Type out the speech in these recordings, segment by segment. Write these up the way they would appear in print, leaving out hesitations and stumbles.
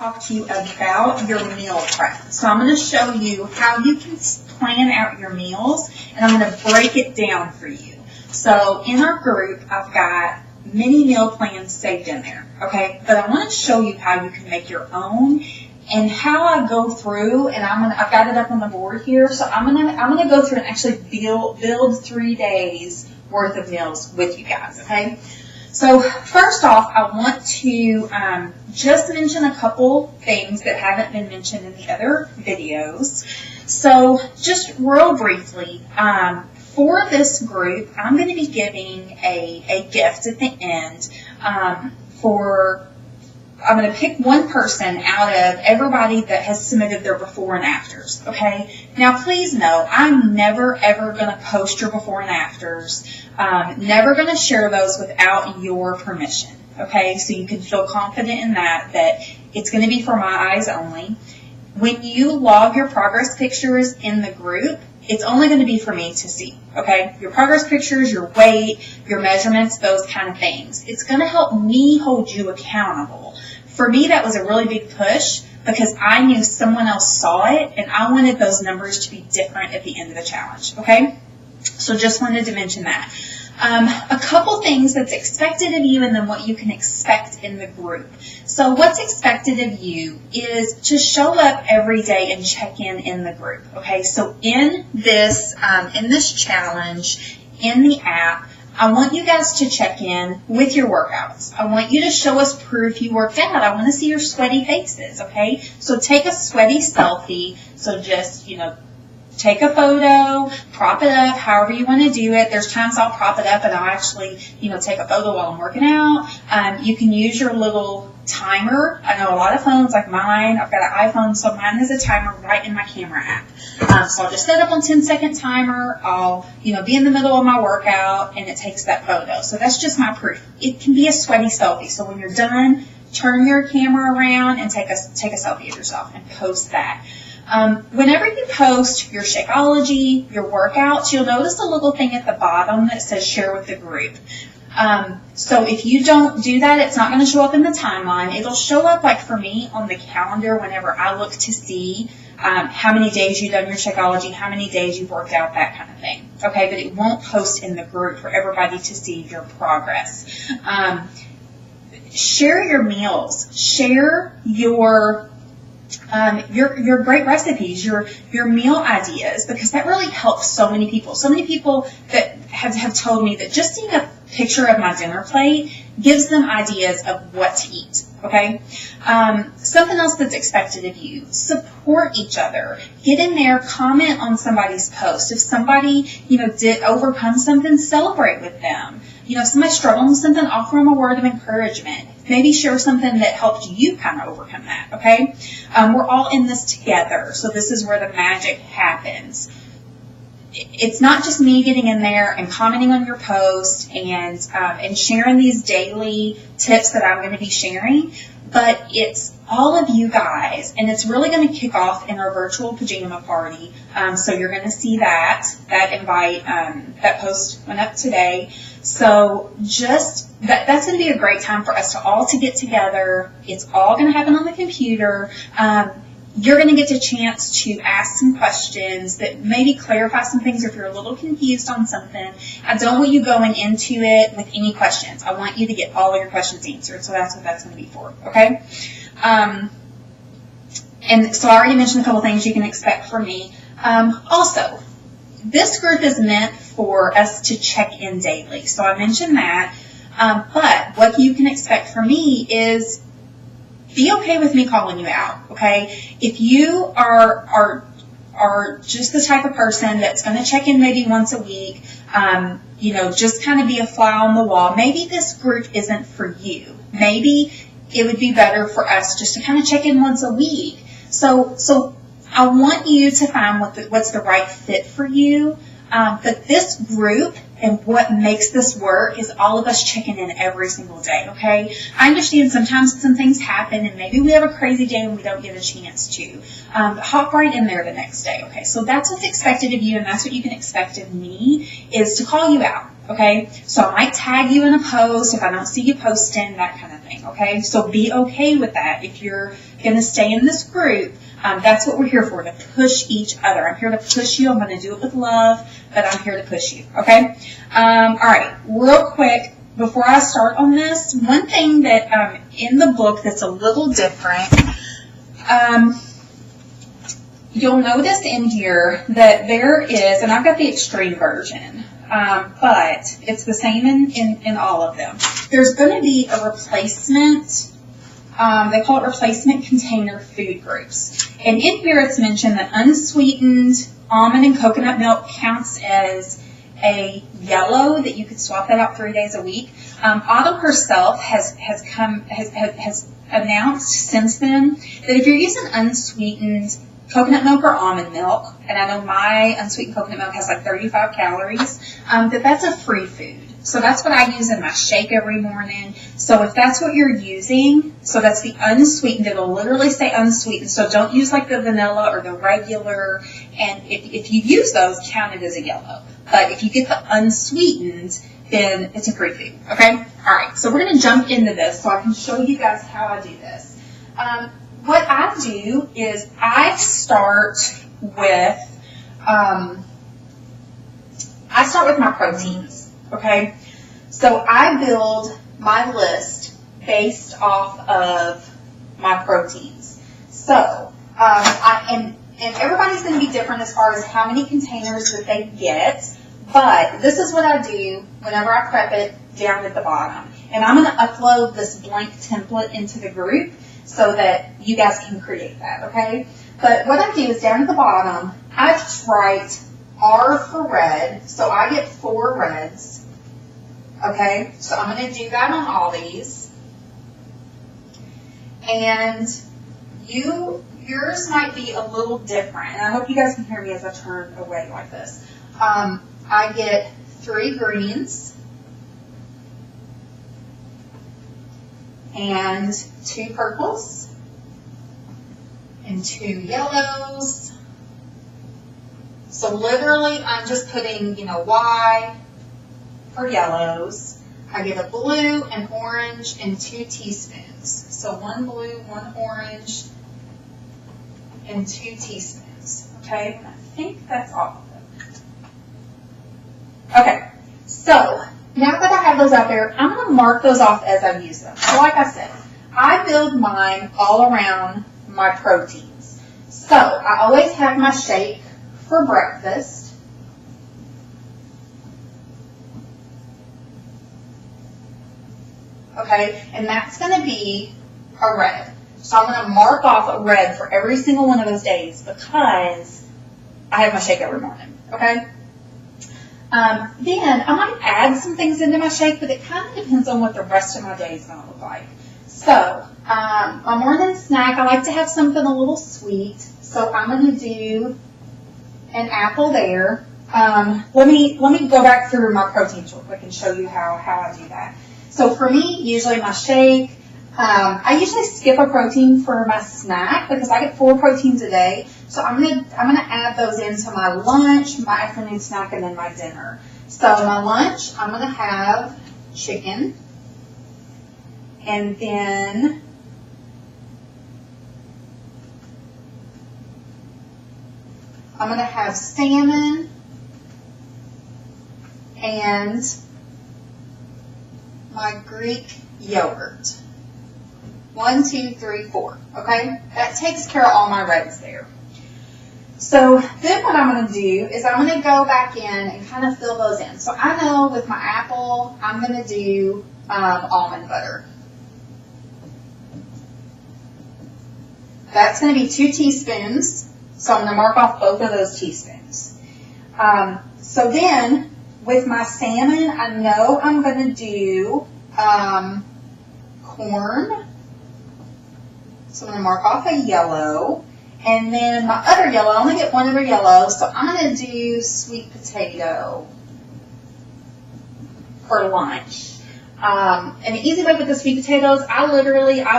talk to you about your meal prep. So I'm going to show you how you can plan out your meals, and I'm going to break it down for you. So in our group, I've got many meal plans saved in there, okay? But I want to show you how you can make your own and how I go through, and I've got it up on the board here. So I'm gonna go through and actually build 3 days worth of meals with you guys, okay? So first off, I want to just mention a couple things that haven't been mentioned in the other videos. So just real briefly, for this group, I'm going to be giving a gift at the end I'm going to pick one person out of everybody that has submitted their before and afters, okay? Now, please know, I'm never, ever going to post your before and afters. Never going to share those without your permission, okay? So you can feel confident in that it's going to be for my eyes only. When you log your progress pictures in the group, it's only going to be for me to see, okay? Your progress pictures, your weight, your measurements, those kind of things. It's going to help me hold you accountable. For me, that was a really big push because I knew someone else saw it, and I wanted those numbers to be different at the end of the challenge, okay? So just wanted to mention that. A couple things that's expected of you and then what you can expect in the group. So what's expected of you is to show up every day and check in the group, okay? So in this challenge, in the app, I want you guys to check in with your workouts. I want you to show us proof you worked out. I want to see your sweaty faces, okay? So take a sweaty selfie. So just, take a photo, prop it up, however you want to do it. There's times I'll prop it up and I'll actually, take a photo while I'm working out. You can use your little timer. I know a lot of phones like mine, I've got an iPhone, so mine has a timer right in my camera app. So I'll just set up on 10-second timer. I'll, be in the middle of my workout and it takes that photo. So that's just my proof. It can be a sweaty selfie. So when you're done, turn your camera around and take a selfie of yourself and post that. Whenever you post your Shakeology, your workouts, you'll notice a little thing at the bottom that says share with the group. So if you don't do that, it's not going to show up in the timeline. It'll show up, like for me, on the calendar whenever I look to see how many days you've done your Shakeology, how many days you've worked out, that kind of thing. Okay, but it won't post in the group for everybody to see your progress. Share your meals. Share your great recipes, your meal ideas, because that really helps so many people. So many people that have told me that just seeing a picture of my dinner plate gives them ideas of what to eat, okay? Something else that's expected of you, support each other. Get in there, comment on somebody's post. If somebody, did overcome something, celebrate with them. If somebody's struggling with something, offer them a word of encouragement. Maybe share something that helped you kind of overcome that, okay? We're all in this together, so this is where the magic happens. It's not just me getting in there and commenting on your post and sharing these daily tips that I'm going to be sharing, but it's all of you guys, and it's really going to kick off in our virtual pajama party. So you're going to see that invite, that post went up today. So just that's going to be a great time for us to get together. It's all going to happen on the computer. You're going to get a chance to ask some questions that maybe clarify some things if you're a little confused on something. I don't want you going into it with any questions. I want you to get all of your questions answered. So that's what that's going to be for, okay? And so I already mentioned a couple things you can expect from me. Also, this group is meant for us to check in daily. So I mentioned that. But what you can expect from me is be okay with me calling you out, okay? If you are just the type of person that's going to check in maybe once a week, just kind of be a fly on the wall, maybe this group isn't for you. Maybe it would be better for us just to kind of check in once a week. So I want you to find what's the right fit for you. But this group and what makes this work is all of us checking in every single day, okay? I understand sometimes some things happen and maybe we have a crazy day and we don't get a chance to. Hop right in there the next day, okay? So that's what's expected of you, and that's what you can expect of me, is to call you out, okay? So I might tag you in a post if I don't see you posting, that kind of thing. everything, okay? So be okay with that. If you're going to stay in this group, that's what we're here for, to push each other. I'm here to push you. I'm going to do it with love, but I'm here to push you, okay? All right, real quick, before I start on this, one thing that in the book that's a little different, you'll notice in here that there is, and I've got the extreme version, but it's the same in all of them. There's going to be a replacement, they call it replacement container food groups. And in here it's mentioned that unsweetened almond and coconut milk counts as a yellow, that you could swap that out 3 days a week. Autumn herself has announced since then that if you're using unsweetened coconut milk or almond milk, and I know my unsweetened coconut milk has like 35 calories, that's a free food. So that's what I use in my shake every morning. So if that's what you're using, so that's the unsweetened, it'll literally say unsweetened. So don't use like the vanilla or the regular. And if you use those, count it as a yellow. But if you get the unsweetened, then it's a free food. Okay? All right. So we're going to jump into this so I can show you guys how I do this. What I do is I start with my proteins. Okay, so I build my list based off of my proteins. So, and everybody's going to be different as far as how many containers that they get, but this is what I do whenever I prep it down at the bottom. And I'm going to upload this blank template into the group so that you guys can create that, okay? But what I do is down at the bottom, I just write R for red, so I get 4 reds. Okay, so I'm going to do that on all these. And yours might be a little different. And I hope you guys can hear me as I turn away like this. I get 3 greens and 2 purples and 2 yellows. So literally I'm just putting, Y for yellows. I get a blue, an orange, and 2 teaspoons. So 1 blue, 1 orange, and 2 teaspoons. Okay, and I think that's all of them. Okay, so now that I have those out there, I'm going to mark those off as I use them. So like I said, I build mine all around my proteins. So I always have my shake for breakfast. Okay, and that's going to be a red. So I'm going to mark off a red for every single one of those days because I have my shake every morning. Okay? Then I might add some things into my shake, but it kind of depends on what the rest of my day is going to look like. So my morning snack, I like to have something a little sweet. So I'm going to do an apple there. Let me go back through my proteins real quick and show you how I do that. So for me, usually my shake, I usually skip a protein for my snack because I get 4 proteins a day. So I'm gonna add those into my lunch, my afternoon snack, and then my dinner. So my lunch, I'm gonna have chicken, and then I'm gonna have salmon and my Greek yogurt. 1, 2, 3, 4. Okay? That takes care of all my reds there. So then what I'm going to do is I'm going to go back in and kind of fill those in. So I know with my apple, I'm going to do almond butter. That's going to be 2 teaspoons. So I'm going to mark off both of those teaspoons. So then with my salmon, I know I'm going to do corn. So I'm going to mark off a yellow. And then my other yellow, I only get 1 other yellow, so I'm going to do sweet potato for lunch. An easy way with the sweet potatoes, I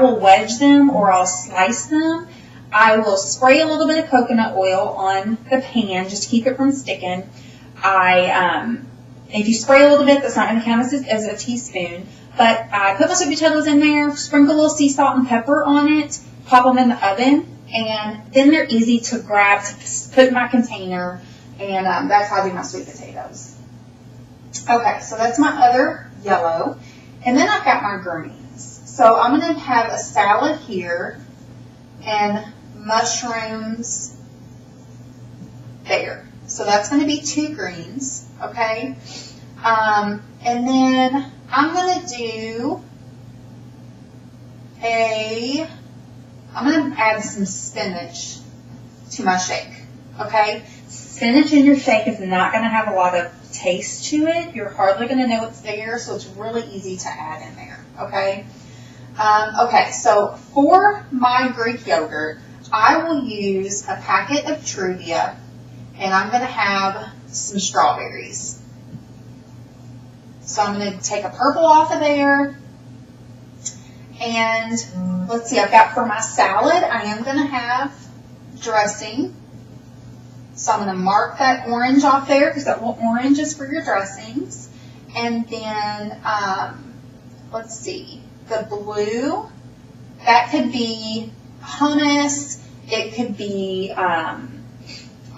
will wedge them or I'll slice them. I will spray a little bit of coconut oil on the pan just to keep it from sticking. If you spray a little bit, that's not going to count as a teaspoon. But I put my sweet potatoes in there, sprinkle a little sea salt and pepper on it, pop them in the oven, and then they're easy to grab, to put in my container, and that's how I do my sweet potatoes. Okay, so that's my other yellow. And then I've got my greens. So I'm going to have a salad here and mushrooms there. So that's going to be 2 greens, okay? And then I'm going to I'm going to add some spinach to my shake, okay? Spinach in your shake is not going to have a lot of taste to it. You're hardly going to know it's there, so it's really easy to add in there, okay? Okay, so for my Greek yogurt, I will use a packet of Truvia, and I'm going to have some strawberries. So I'm going to take a purple off of there, and let's see, I've got for my salad, I am going to have dressing. So I'm going to mark that orange off there because that little orange is for your dressings. And then, let's see, the blue, that could be hummus, it could be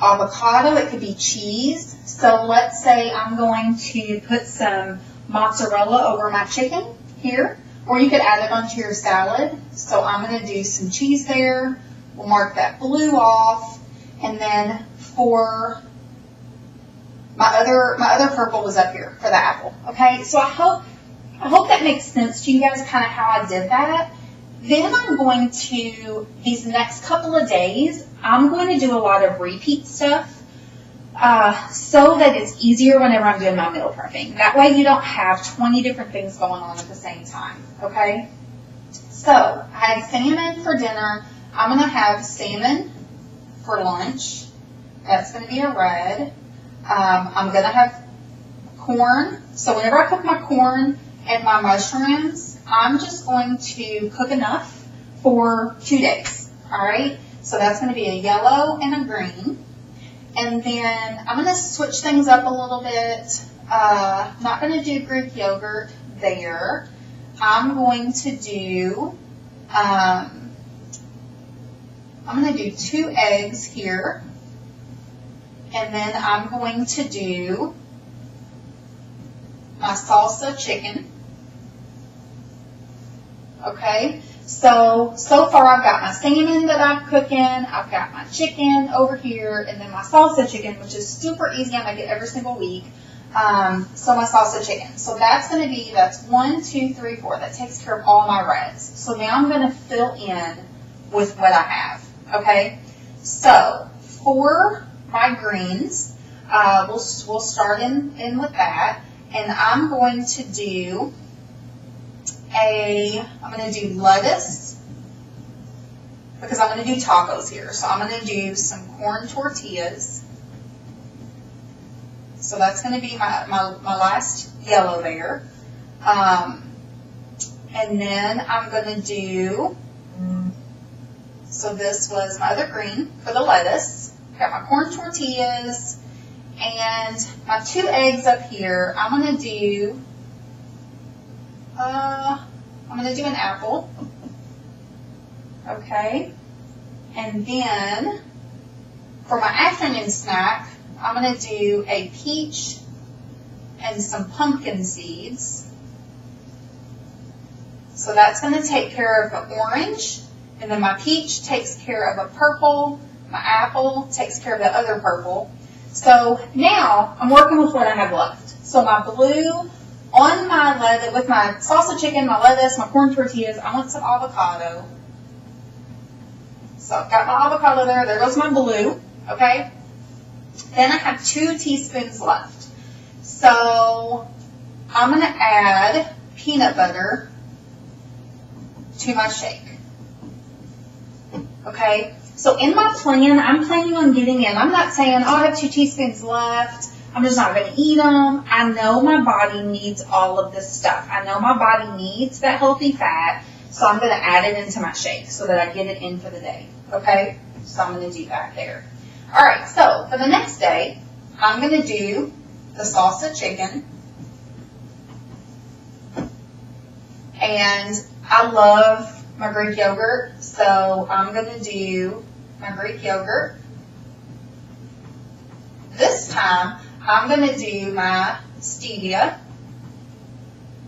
avocado, it could be cheese. So let's say I'm going to put some mozzarella over my chicken here, or you could add it onto your salad. So I'm going to do some cheese there. We'll mark that blue off, and then for my other purple was up here for the apple. Okay, so I hope that makes sense to you guys, kind of how I did that. Then I'm going to, these next couple of days, I'm going to do a lot of repeat stuff so that it's easier whenever I'm doing my meal prepping. That way you don't have 20 different things going on at the same time, okay? So I had salmon for dinner. I'm going to have salmon for lunch. That's going to be a red. I'm going to have corn. So whenever I cook my corn and my mushrooms, I'm just going to cook enough for 2 days. All right? So that's going to be a yellow and a green. And then I'm going to switch things up a little bit. Not going to do Greek yogurt there. I'm going to do, I'm going to do 2 eggs here. And then I'm going to do my salsa chicken. Okay, so far I've got my salmon that I'm cooking, I've got my chicken over here, and then my salsa chicken, which is super easy. I make it every single week. So my salsa chicken. So that's going to be, that's 1, 2, 3, 4. That takes care of all my reds. So now I'm going to fill in with what I have. Okay, so for my greens, we'll start in with that, and I'm going to do I'm going to do lettuce because I'm going to do tacos here. So I'm going to do some corn tortillas. So that's going to be my last yellow there. And then I'm going to do, so this was my other green for the lettuce. Got my corn tortillas and my 2 eggs up here. I'm going to do an apple. Okay. And then for my afternoon snack, I'm going to do a peach and some pumpkin seeds. So that's going to take care of the orange. And then my peach takes care of a purple. My apple takes care of the other purple. So now I'm working with what I have left. So my blue on my lettuce, with my salsa chicken, my lettuce, my corn tortillas, I want some avocado. So I've got my avocado there. There goes my blue. Okay. Then I have 2 teaspoons left. So I'm going to add peanut butter to my shake. Okay. So in my plan, I'm planning on getting in. I'm not saying, oh, I have 2 teaspoons left. I'm just not going to eat them. I know my body needs all of this stuff. I know my body needs that healthy fat. So I'm going to add it into my shake so that I get it in for the day. Okay? So I'm going to do that there. All right. So for the next day, I'm going to do the salsa chicken. And I love my Greek yogurt, so I'm going to do my Greek yogurt. This time, I'm going to do my stevia,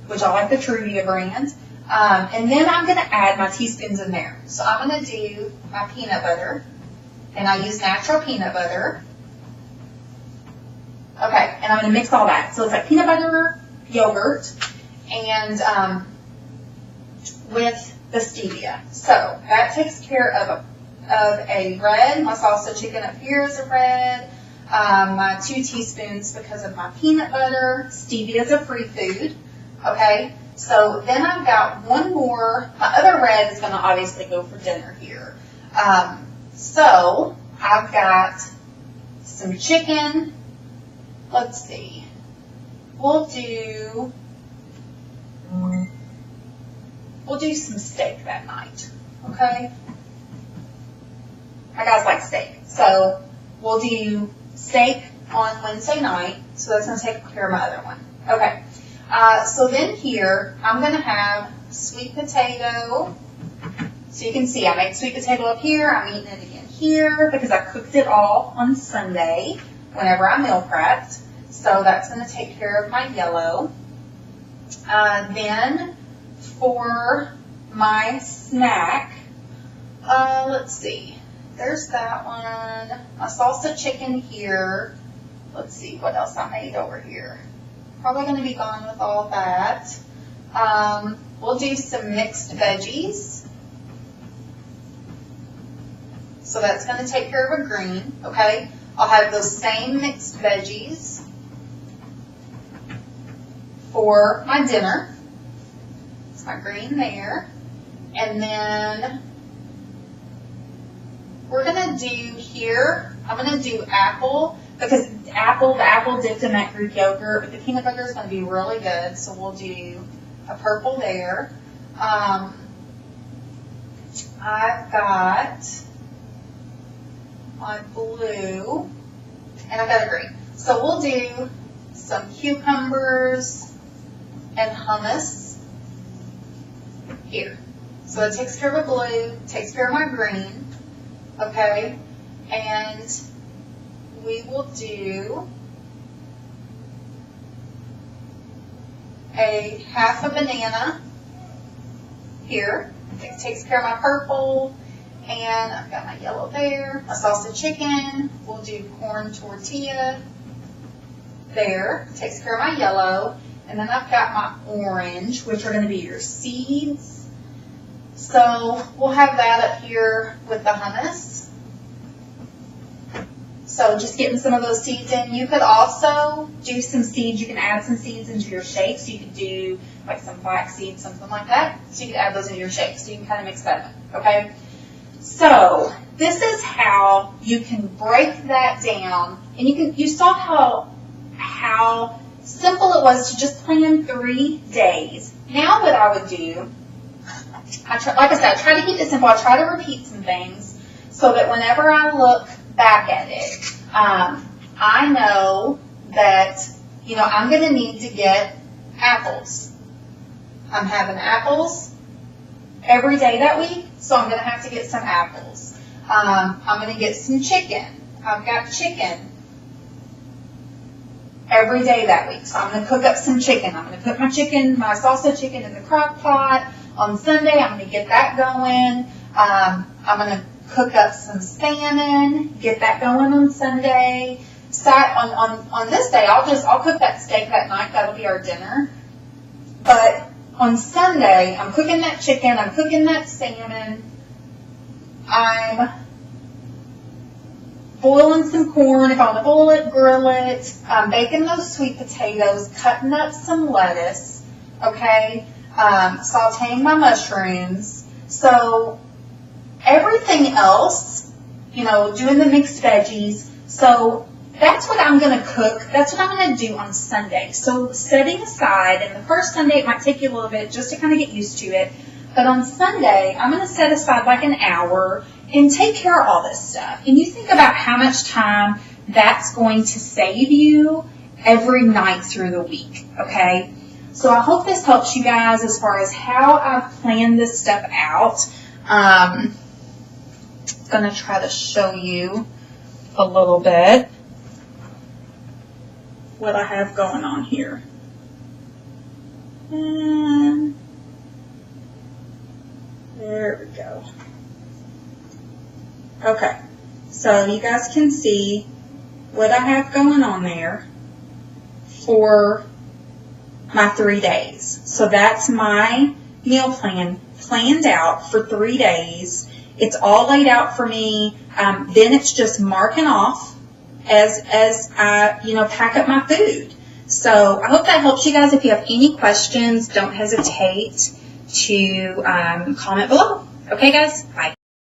which I like the Truvia brand. And then I'm going to add my teaspoons in there. So I'm going to do my peanut butter, and I use natural peanut butter. Okay, and I'm going to mix all that. So it's like peanut butter, yogurt, and with the stevia. So that takes care of a red. My salsa chicken up here is a red. My 2 teaspoons because of my peanut butter. Stevia is a free food. Okay, so then I've got one more. My other red is going to obviously go for dinner here. So I've got some chicken. Let's see. We'll do some steak that night. Okay? My guys like steak. So we'll do steak on Wednesday night. So that's going to take care of my other one. Okay. So then here, I'm going to have sweet potato. So you can see I make sweet potato up here. I'm eating it again here because I cooked it all on Sunday whenever I meal prepped. So that's going to take care of my yellow. Then for my snack, let's see. There's that one. My salsa chicken here. Let's see what else I made over here. Probably going to be gone with all that. We'll do some mixed veggies. So that's going to take care of a green, okay? I'll have those same mixed veggies for my dinner. It's my green there. And then we're going to do here, I'm going to do apple, because the apple dipped in that Greek yogurt, but the peanut butter is going to be really good, so we'll do a purple there. I've got my blue, and I've got a green. So we'll do some cucumbers and hummus here. So it takes care of a blue, takes care of my green, okay? And we will do a half a banana here. It takes care of my purple, and I've got my yellow there. My salsa chicken, we'll do corn tortilla there. Takes care of my yellow. And then I've got my orange, which are going to be your seeds. So we'll have that up here with the hummus. So just getting some of those seeds in. You could also do some seeds. You can add some seeds into your shake. So you could do like some flax seeds, something like that. So you can add those into your shake. So you can kind of mix that up, okay? So this is how you can break that down. And you saw how simple it was to just plan 3 days. Now what I would do, like I said, I try to keep it simple. I try to repeat some things so that whenever I look back at it, I know that, I'm going to need to get apples. I'm having apples every day that week, so I'm going to have to get some apples. I'm going to get some chicken. I've got chicken every day that week, so I'm going to cook up some chicken. I'm going to put my salsa chicken in the crock pot. On Sunday, I'm going to get that going. I'm going to cook up some salmon, get that going on Sunday. On this day, I'll cook that steak that night. That'll be our dinner. But on Sunday, I'm cooking that chicken. I'm cooking that salmon. I'm boiling some corn. If I want to boil it, grill it. I'm baking those sweet potatoes, cutting up some lettuce, okay? Sauteing my mushrooms. So everything else, doing the mixed veggies. So that's what I'm going to cook. That's what I'm going to do on Sunday. So setting aside, and the first Sunday it might take you a little bit just to kind of get used to it. But on Sunday, I'm going to set aside like an hour and take care of all this stuff. And you think about how much time that's going to save you every night through the week, okay? So I hope this helps you guys as far as how I've planned this stuff out. I'm going to try to show you a little bit what I have going on here. And there we go. Okay, so you guys can see what I have going on there for my 3 days. So that's my meal plan planned out for 3 days. It's all laid out for me. Then it's just marking off as I, pack up my food. So I hope that helps you guys. If you have any questions, don't hesitate to comment below. Okay, guys? Bye.